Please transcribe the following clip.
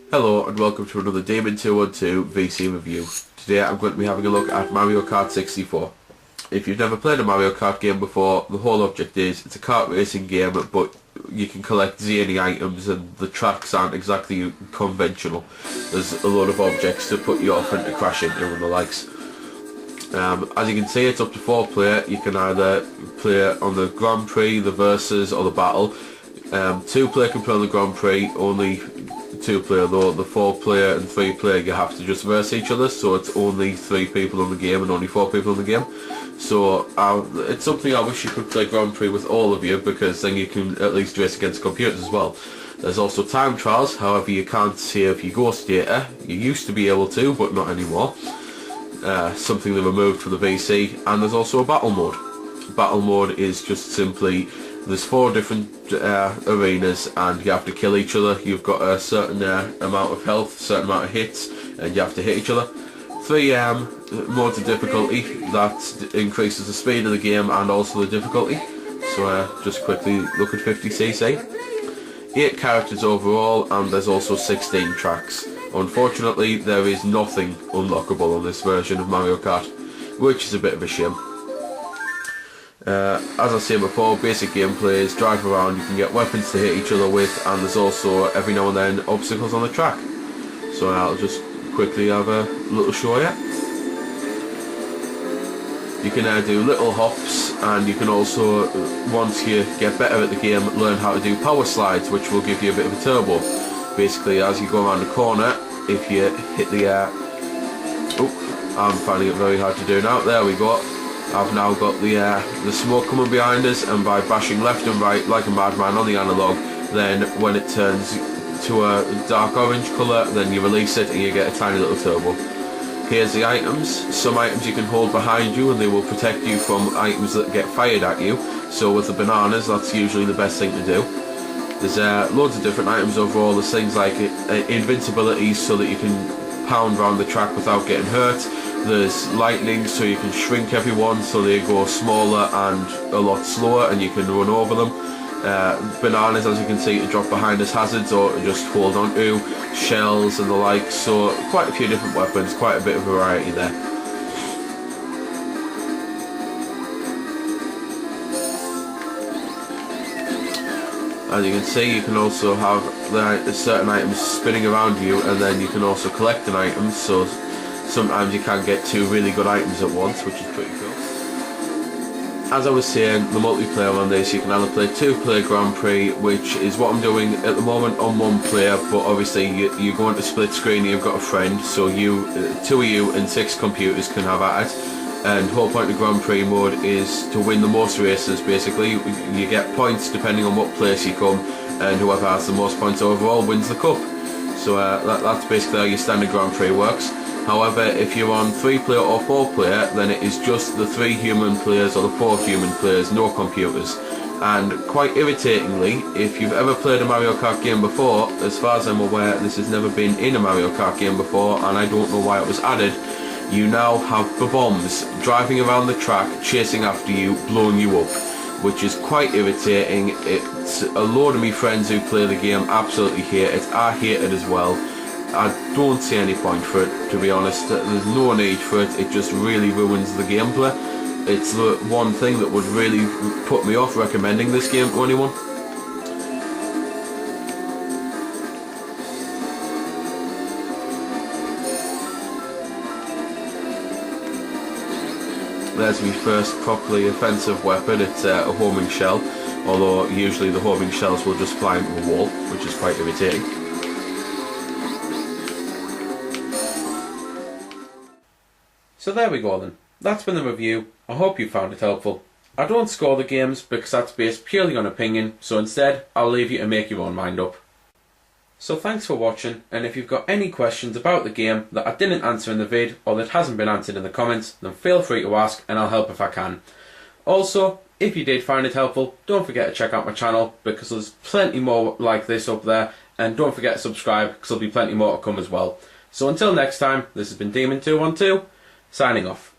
Hello and welcome to another Demon 212 VC review. Today I'm going to be having a look at Mario Kart 64. If you've never played a Mario Kart game before, the whole object is, it's a kart racing game, but you can collect zany items and the tracks aren't exactly conventional. There's a lot of objects to put you off and to crash into and the likes. As you can see, it's up to 4 player. You can either play on the Grand Prix, the Versus or the Battle. 2 player can play on the Grand Prix, only 2 player though. The 4 player and 3 player you have to just verse each other, so it's only 3 people in the game and only 4 people in the game. So it's something I wish you could play Grand Prix with all of you, because then you can at least race against computers as well. There's also time trials, however you can't save your ghost data. You used to be able to, but not anymore. Something they removed from the VC. And there's also a battle mode. Battle mode is just simply, there's 4 different arenas and you have to kill each other. You've got a certain amount of health, a certain amount of hits, and you have to hit each other. 3 modes of difficulty that increases the speed of the game and also the difficulty. So just quickly look at 50cc. 8 characters overall, and there's also 16 tracks. Unfortunately, there is nothing unlockable on this version of Mario Kart, which is a bit of a shame. As I said before, basic gameplay is drive around, you can get weapons to hit each other with, and there's also every now and then obstacles on the track. So I'll just quickly have a little show you. You can do little hops, and you can also, once you get better at the game, learn how to do power slides, which will give you a bit of a turbo. Basically, as you go around the corner, if you hit the oh, I'm finding it very hard to do now. There we go. I've now got the smoke coming behind us, and by bashing left and right like a madman on the analog, then when it turns to a dark orange colour, then you release it and you get a tiny little turbo. Here's the items. Some items you can hold behind you and they will protect you from items that get fired at you. So with the bananas, that's usually the best thing to do. There's loads of different items overall. There's things like invincibility, so that you can pound around the track without getting hurt. There's lightning, so you can shrink everyone so they go smaller and a lot slower and you can run over them. Bananas, as you can see, to drop behind us hazards or to just hold on to, shells and the like. So quite a few different weapons, quite a bit of variety there. As you can see, you can also have certain items spinning around you, and then you can also collect an item, so sometimes you can get 2 really good items at once, which is pretty cool. As I was saying, the multiplayer on this, you can either play 2-player Grand Prix, which is what I'm doing at the moment on 1 player, but obviously you go into split screen, you've got a friend, so 2 of you and 6 computers can have at it. And the whole point of Grand Prix mode is to win the most races. Basically, you get points depending on what place you come, and whoever has the most points overall wins the cup. So that's basically how your standard Grand Prix works. However, if you're on 3-player or 4-player, then it is just the 3 human players or the 4 human players, no computers. And quite irritatingly, if you've ever played a Mario Kart game before, as far as I'm aware, this has never been in a Mario Kart game before, and I don't know why it was added. You now have the bombs driving around the track, chasing after you, blowing you up, which is quite irritating. It's a load of me friends who play the game absolutely hate it. I hate it as well. I don't see any point for it, to be honest. There's no need for it. It just really ruins the gameplay. It's the one thing that would really put me off recommending this game to anyone. There's my first properly offensive weapon. It's a homing shell, although usually the homing shells will just fly into the wall, which is quite irritating. So there we go then. That's been the review. I hope you found it helpful. I don't score the games because that's based purely on opinion, so instead I'll leave you to make your own mind up. So thanks for watching, and if you've got any questions about the game that I didn't answer in the vid or that hasn't been answered in the comments, then feel free to ask and I'll help if I can. Also, if you did find it helpful, don't forget to check out my channel, because there's plenty more like this up there, and don't forget to subscribe because there'll be plenty more to come as well. So until next time, this has been Demon212, signing off.